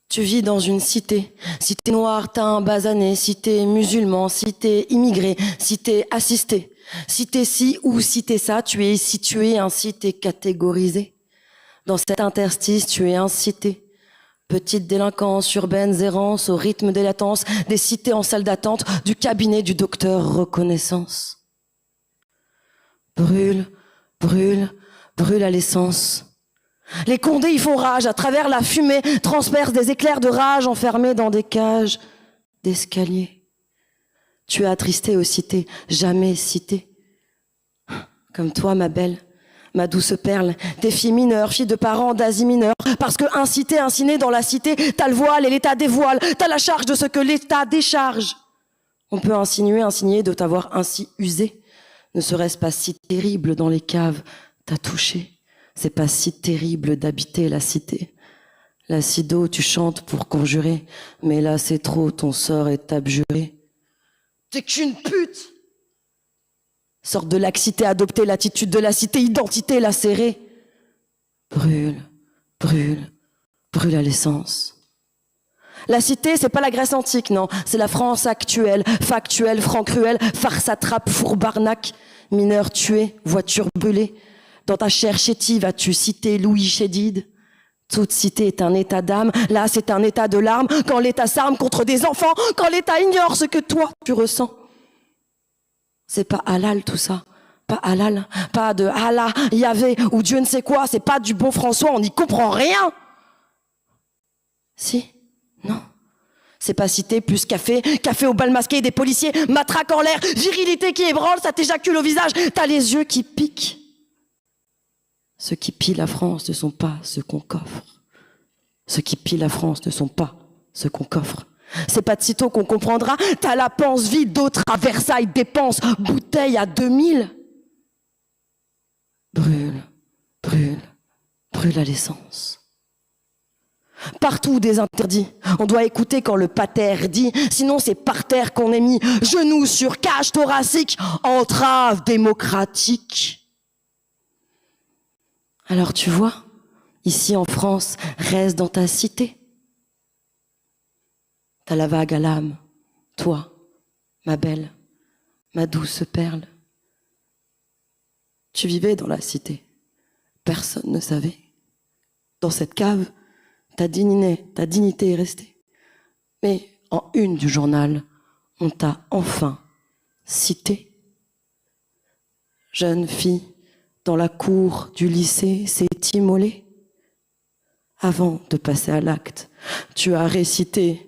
Tu vis dans une cité, cité noire, teint, basané, cité musulman, cité immigré, cité assisté, cité ci ou cité ça, tu es situé, ainsi t'es catégorisé. Dans cet interstice, tu es incité. Petite délinquance, urbaine errance, au rythme des latences, des cités en salle d'attente, du cabinet du docteur reconnaissance. Brûle, brûle, brûle à l'essence. Les condés y font rage, à travers la fumée, transpercent des éclairs de rage enfermés dans des cages d'escalier. Tu es attristé aux cités, jamais cité. Comme toi, ma belle, ma douce perle, t'es fille mineure, fille de parents d'Asie mineure, parce que incité, insiné dans la cité, t'as le voile et l'État dévoile, t'as la charge de ce que l'État décharge. On peut insinuer, insigner de t'avoir ainsi usé. Ne serait-ce pas si terrible dans les caves, t'as touché. C'est pas si terrible d'habiter la cité. L'acido, tu chantes pour conjurer, mais là c'est trop, ton sort est abjuré. T'es qu'une pute! Sorte de laxité, adopter l'attitude de la cité, identité lacérée. Brûle, brûle, brûle à l'essence. La cité, c'est pas la Grèce antique, non. C'est la France actuelle, factuelle, franc cruel, farce attrape, fourbarnac, mineur tué, voiture brûlée. Dans ta chair chétive, as-tu cité Louis Chédid? Toute cité est un état d'âme, là c'est un état de larmes, quand l'État s'arme contre des enfants, quand l'État ignore ce que toi tu ressens. C'est pas halal tout ça, pas halal, pas de Allah, Yahvé ou Dieu ne sait quoi, c'est pas du bon François, on n'y comprend rien. Si, non. C'est pas cité plus café, café au bal masqué, des policiers, matraque en l'air, virilité qui ébranle, ça t'éjacule au visage, t'as les yeux qui piquent. Ceux qui pillent la France ne sont pas ceux qu'on coffre. Ceux qui pillent la France ne sont pas ceux qu'on coffre. C'est pas de sitôt qu'on comprendra. T'as la panse vide, d'autres à Versailles dépensent bouteille à 2000. Brûle, brûle, brûle à l'essence. Partout des interdits. On doit écouter quand le pater dit, sinon c'est par terre qu'on est mis. Genoux sur cage thoracique, entrave démocratique. Alors tu vois, ici en France, reste dans ta cité. T'as la vague à l'âme, toi, ma belle, ma douce perle. Tu vivais dans la cité, personne ne savait. Dans cette cave, ta dignité est restée. Mais en une du journal, on t'a enfin cité. Jeune fille, dans la cour du lycée, s'est immolée. Avant de passer à l'acte, tu as récité